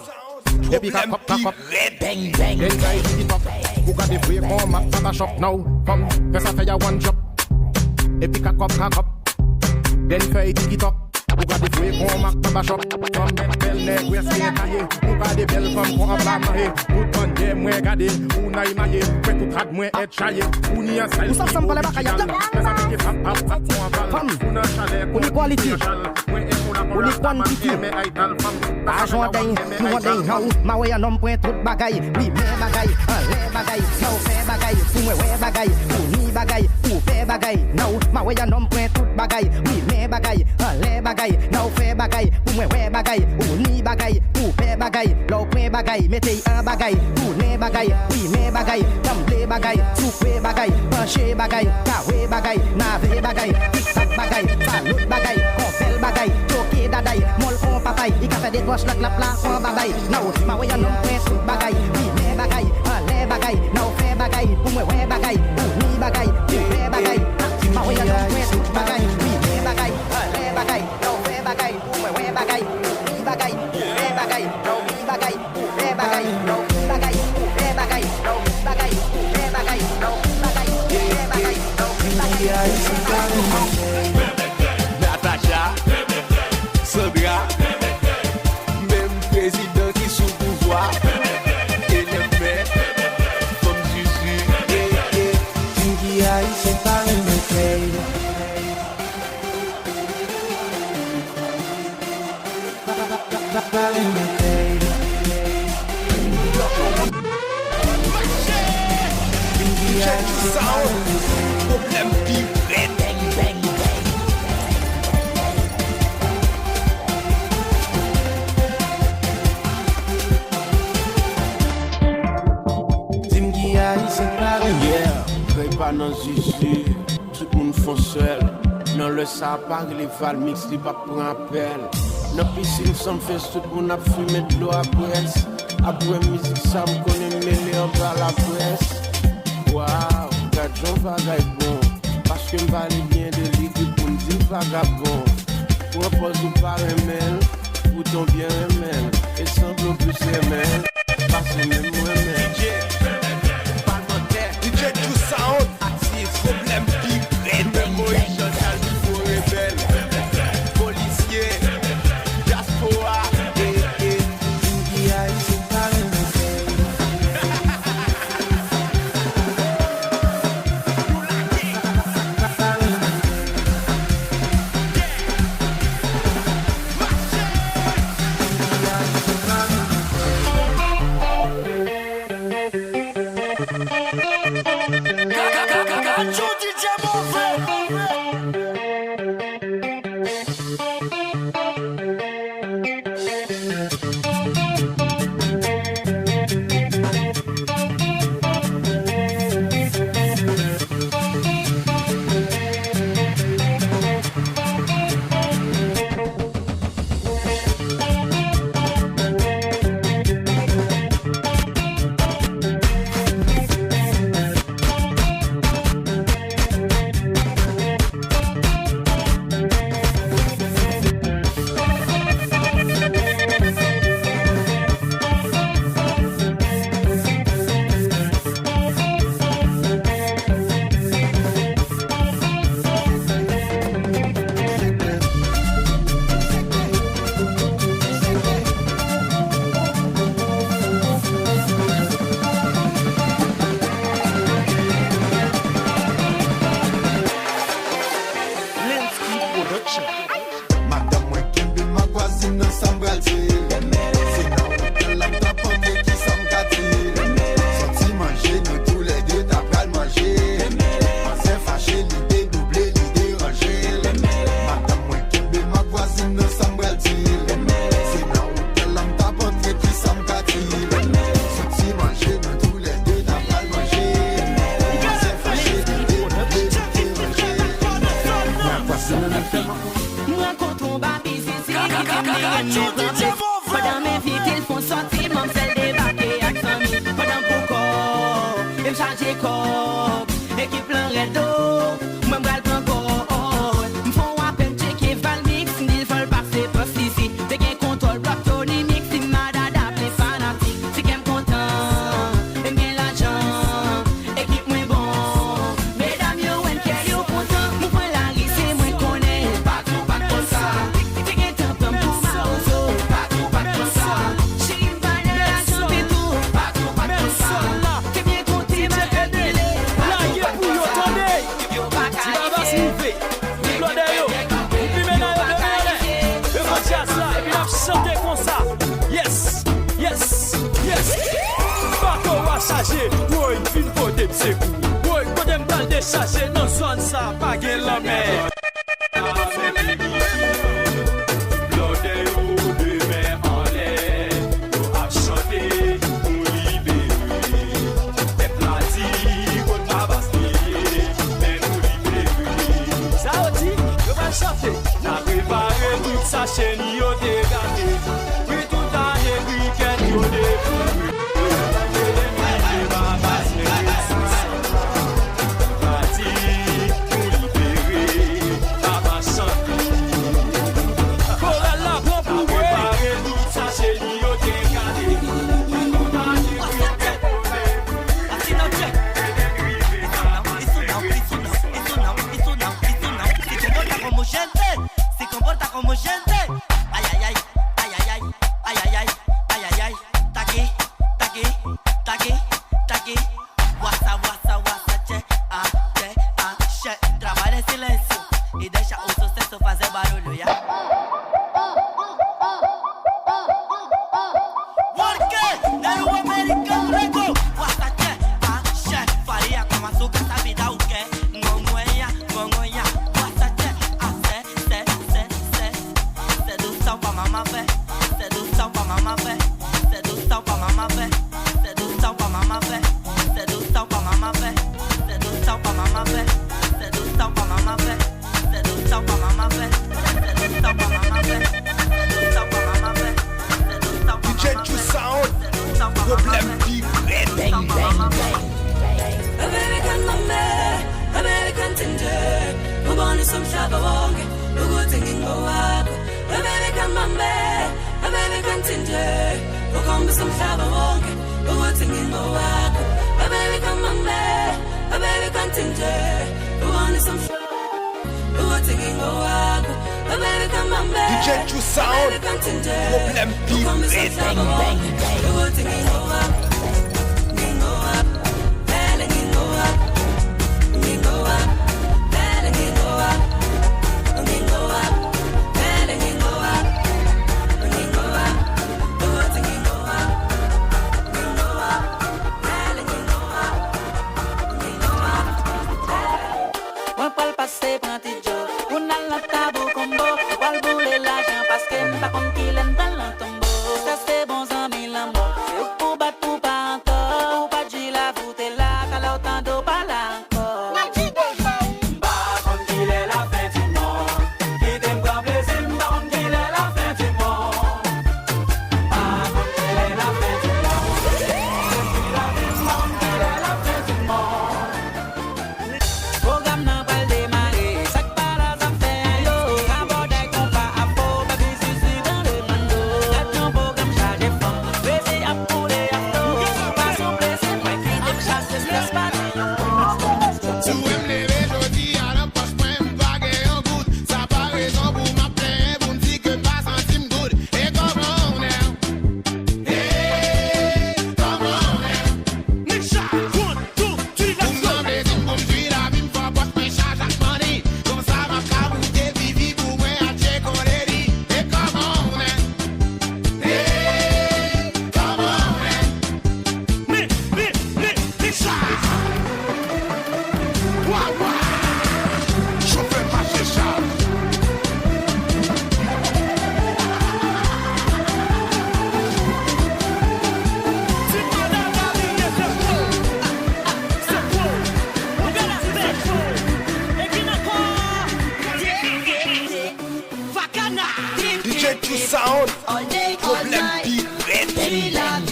Baby cock up. Bang, bang. Then try to it up. Who got the free form at the shop now? Come, press up your one drop. Baby cock up. Then try to it up. Who got the free form at the shop? From that bell neck, we're staying here. Who got the bell from for a blam here? Put on them, where got it? Who na imaye? Where to cut more head shy? Who near style? Who some pale back ya? Come, who the quality? Who the quantity? Cash one day now. My way on point tout bagay. Oui, mais bagay, les bagay. Now fait bagay, fou moi ouais bagay. Ou ni bagay, ou fait bagay. Now my way on point tout bagay. Oui, mais bagay, les bagay. Now fait bagay, fou moi ouais bagay. Ou ni bagay, ou fait bagay. Low point bagay, mettez un bagay. Ou ne bagay, oui mais bagay. Tamble bagay, soupe bagay, penché bagay, carré bagay, nave bagay, tic-tac bagay, salut bagay, confel bagay, toqué daday, mol on papay, il a fait des poches la place en babay. Now, ma way on point tout bagay, oui mais bagay, les bagay, now fait bagay, pour moi ouais bagay, ou ni bagay, ou fait bagay, ma way on point tout bagay, oui mais bagay, les bagay, now fait bagay, pour moi ouais bagay, ni bagay, ou fait bagay, now ni bagay, ou fait bagay, now bagay, ou fait bagay, now bagay, ou fait bagay, now bagay, ou fait bagay, now Natacha, Sandra, même président qui sous pouvoir, et les mains, comme Jésus, Tinky Ice, c'est pas une bouteille. Pas une bouteille. Tinky Ice, c'est pas une bouteille. Problème pire, bang, bang, bang. Tinky Ice, c'est pas une bouteille. Yeah, pas dans Jésus, tout le monde font seul. Non, le sapin, les val mix, les pas pour un appel. Dans piscine, ça me fait tout le monde a fumé de l'eau à presse. Après musique, ça me connaît mêlé en bas la presse. Waouh, regarde, j'en vagabond. Parce que m'parle bien de lui, pour me dire vagabond. Pour un poste ou par remède, pour ton bien remède. Et sans plus remède, parce que même moi-même. DJ True Sound, actif, problème pire, même Moïse, Chantal, du faux rebelle, policier, diaspora, Tinky Ice, c'est pas une bouteille. Bateau à charger, oui, une côté de secours. Oui, côté de balle déchargé, non, sonne ça, pas gué la mer. Na préparé toute sa chaîne, yo t'es gâté. Oui, tout année, week-end, yo t'es se comporta como gente. Ay, ay, ay, ay, ay, ay, ay, ay, ay, ay, ay, ay. Ta aquí, ta aquí, ta aquí, ta aquí. Wasa, wasa, wasa, che, che. Trabalha em silêncio e deixa o sucesso fazer barulho, ya. Porque era o americano rico. Wasa, che, faria com açúcar, sabe dar o quê? Ngongonha, ngongonha. Sedução pra mamar fé, sedução pra mamar fé, sedução pra mamar fé, sedução pra mamar fé, sedução pra mamar fé, sedução pra mamar fé, sedução pra mamar fé, sedução pra mamar fé, sedução pra mamar fé, sedução pra mamar fé, sedução pra DJ True Sound, problème big, bang, bang, bang. American mame, American ginger, who wanted some shabba wong, who go thinking go walk. American mame, American ginger, who come with some shabba wong, who go thinking go walk. American mame, American ginger, who wanted some who go thinking go walk. American mame, DJ True Sound, problème big, bang, bang, bang. Who go thinking go walk. Passer pour un petit job, on a la table combo, on va bouler l'argent parce que m'pas qu'on qu'il aime dans le tombeau. Ça c'est bon amis l'amour, c'est pour battre pour pas encore, pas dire la voûte là, qu'à autant d'eau pas là encore. Pas comme qu'il est la fin du monde, qui t'aime grand plaisir, pas comme qu'il est la fin du monde. Pas comme qu'il est la fin du monde, pas comme qu'il est la fin du monde. Programme n'a pas démarré, chaque pas là ça fait yo. Abordé qu'on pas à faux, baby susu dans le bando. Action programme chargé fort, baby à poulet à l'eau. Pas souple, c'est moi qui te chasse, c'est stress pas Si vous me levez jodi à la poche, moi m'vague en goutte. Ça pas raison pour m'appeler, pour me dire que pas centime good. Et comment on est? Hey, comment on est? Nisha, 1, 2, 3, let's go. Pour m'embêter, pour me tuer la vie, m'fort poche, moi charge la money. Comme ça m'a cabouté, vivi pour moi à check on les dit. Et comment on est? Hey, comment on est? Nisha. Chauffeur maréchal. DJ True Sound, problème big, bang, bang, bang.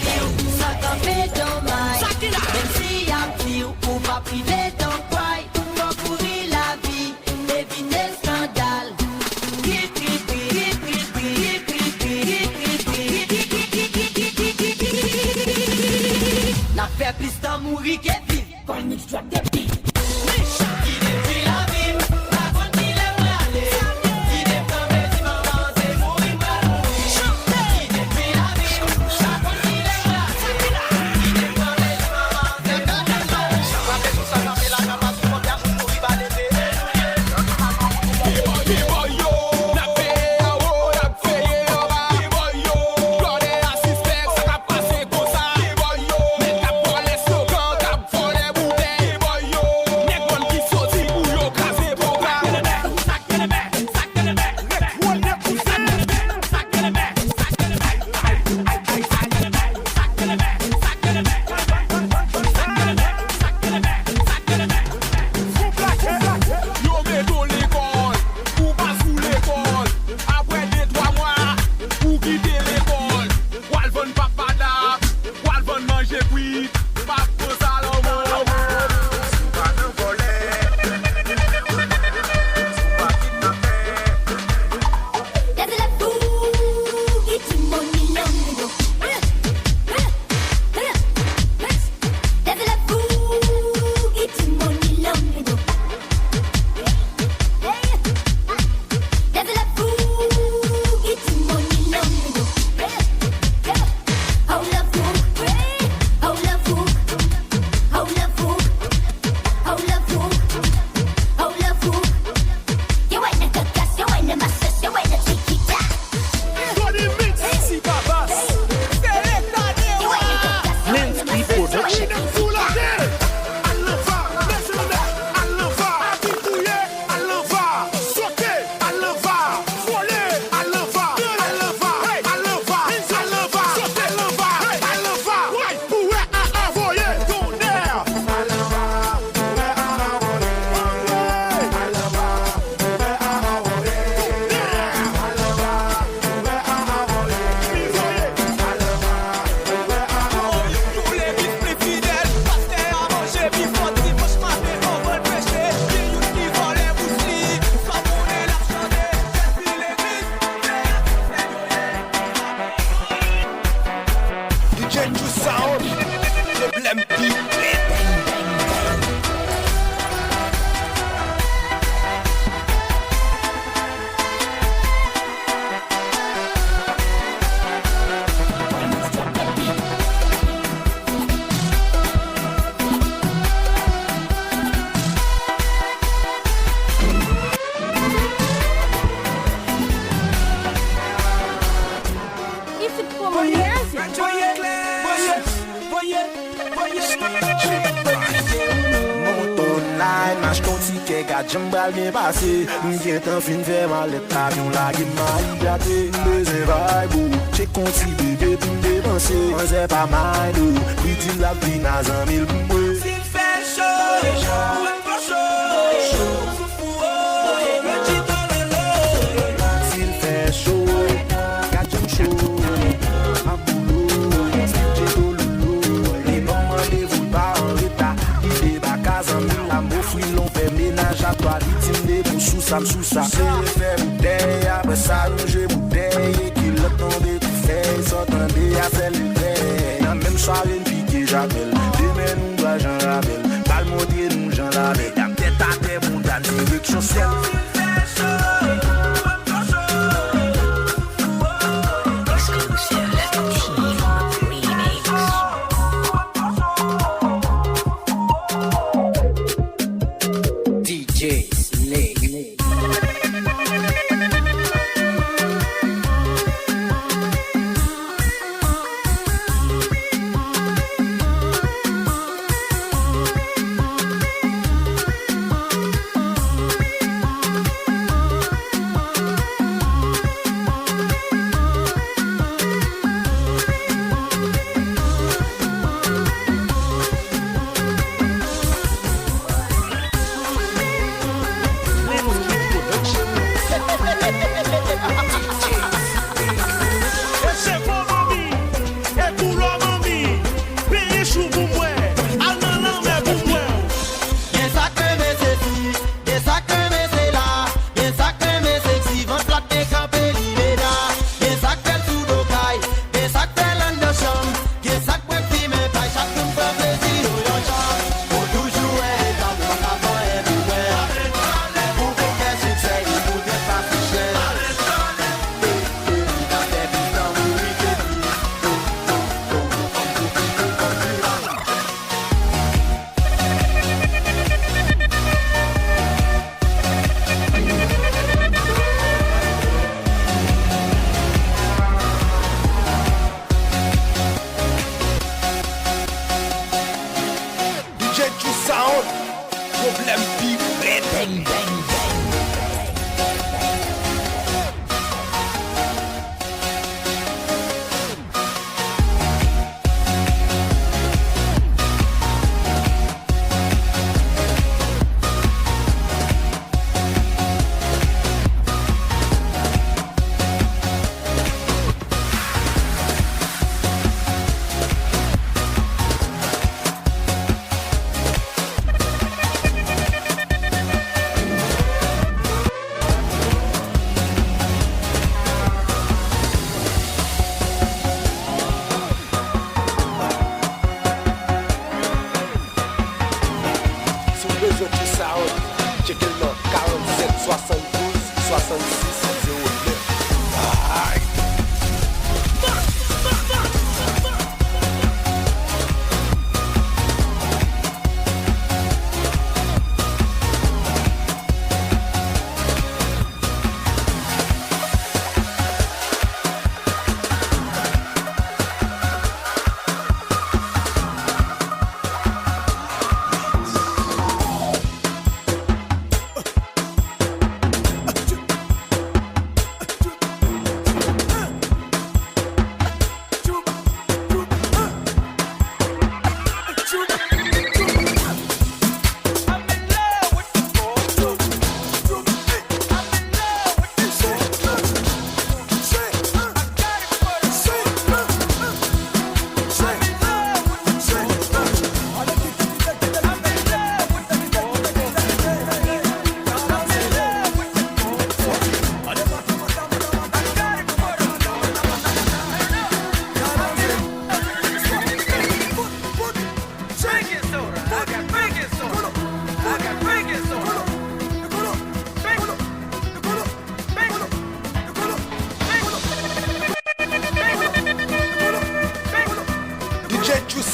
Ça t'en fait dommage, même si y'a pire, ou pas privé ton croix, faut courir la vie, deviner scandale. N'a fait plus d'en mourir que vivre, quand il nous drop des billes. Qui depuis la vie, raconte qu'il aime aller. Qui depuis la vie, maman, c'est mourir mal. Qui depuis la vie, raconte qu'il aime aller. Qui depuis la vie, maman, c'est mourir mal. Rappelle tout ça, quand il a la masse, tout le monde a mourir mal. Assisté, ça va passer comme ça. DJ True Sound, problème deep. Jambal bien passé, m'vient t'en fin fait mal l'avion la gueule m'a gâté, besoin vibe, j'ai conti bébé pour me dépenser, on sait pas mal, lui dit la vie n'a jamais le bon. S'il fait chaud, chaud, s'il fait chaud, gâteau chaud, à boulot, j'ai tout loulou, les bons rendez-vous pas en retard, il débarque à mille l'amour fouille l'on fait ménage à toi, l'intime pour sous ça, c'est le fait bouteille, après ça j'ai bouteille, qui l'a tombé tout fait, s'entendait à celle du fait, la même soirée une piquée j'appelle, demain nous doit j'en rappelle, pas le monter nous j'en l'avais, y'a tête à tête, mon dan, direction ciel.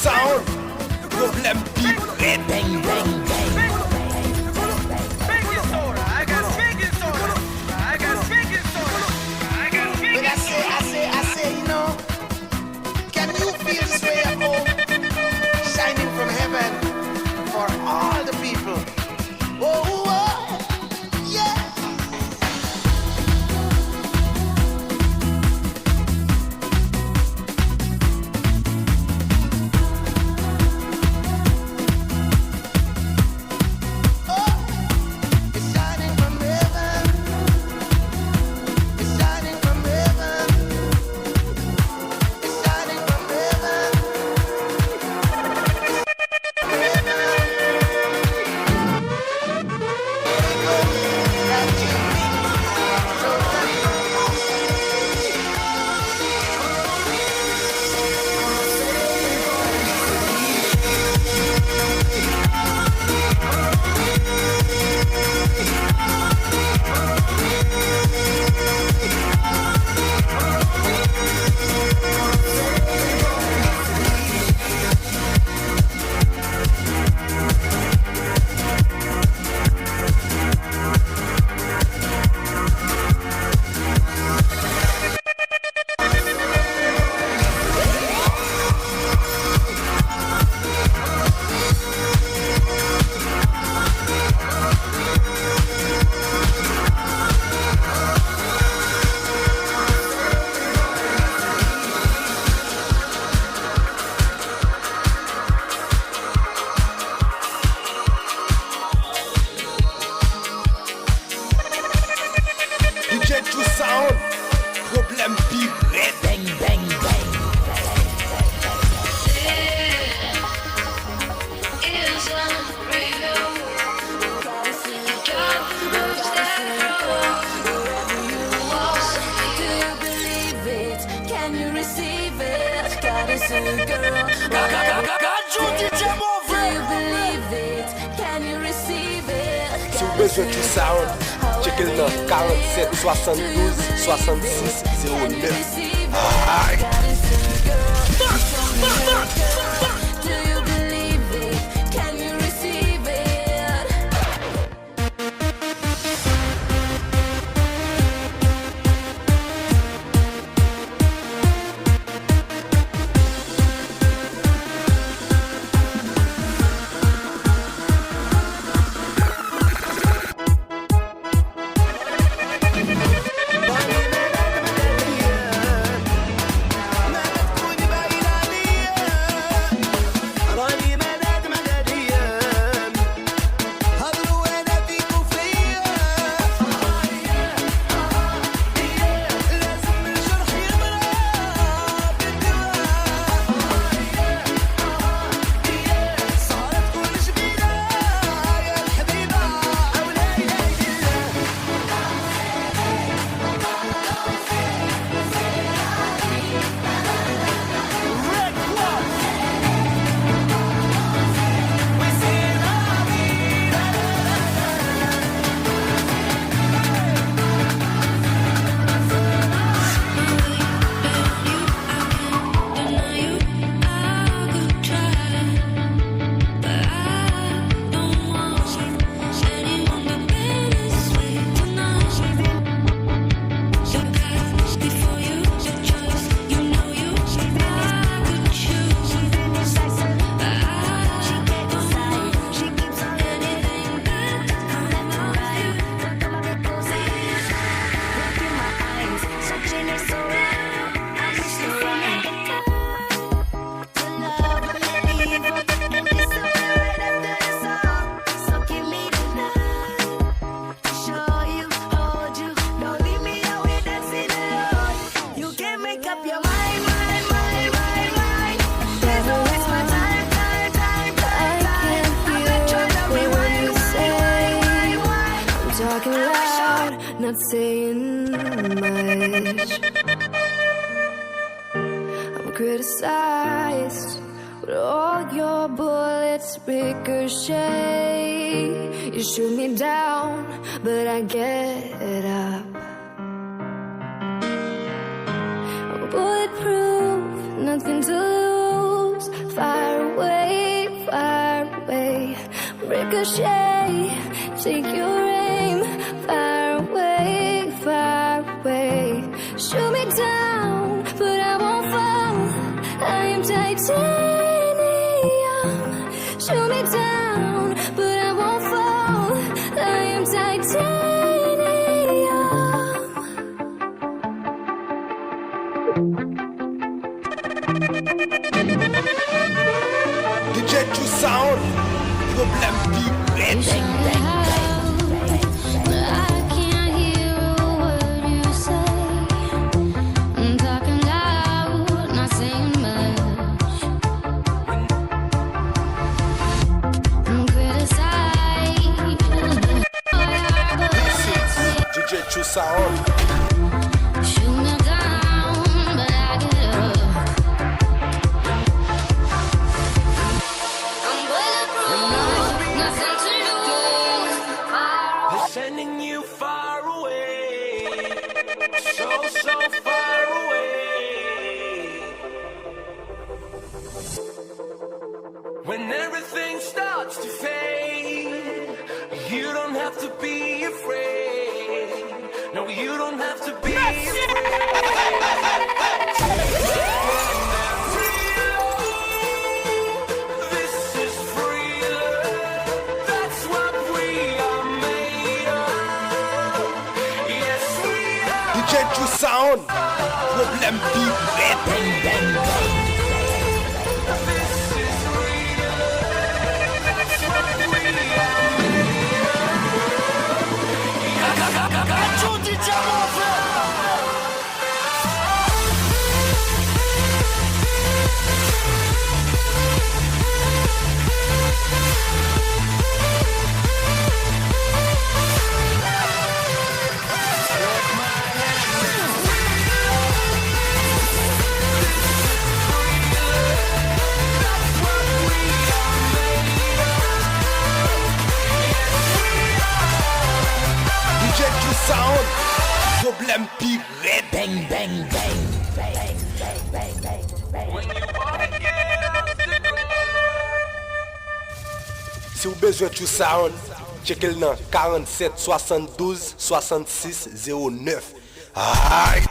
sound, problème big, bang, bang, bang. I say, you know, can you feel this ray of hope shining from heaven for all the people? Oh, yeah. It's shining from heaven. It's shining from heaven. It's shining from heaven. DJ True Sound, problème big, bang, bang, bang. Can you receive it? Goddess and girl. Do you believe it? Can you receive it? Si vous besoin True Sound, checkez le nom 47 72 66 09. Aïe. Do you believe it? Can you receive it? Not saying much. I'm criticized, but all your bullets ricochet. You shoot me down, but I get up. I'm bulletproof, nothing to lose. Fire Ricochet, take your aim far away, far away. Shoot me down, but I won't fall. I am titanium. Shoot me down, but I won't fall. I am DJ True Sound, problème deep, bang, bang, bang. True sound. Shoot me down, but I get up. I'm bulletproof, nothing to lose. They're sending you far away, so far away. When everything starts to fade, you don't have to be afraid. No, you don't have to be afraid. This is freedom. That's what we are made of. Yes, we are. DJ True Sound, problème deep, bang, bang, bang, bang. This is freedom. That's what we are made Sound, problème deep, bang, bang, bang. Si vous besoin de True Sound, checkez le nom 47 72 66 09. Aïe!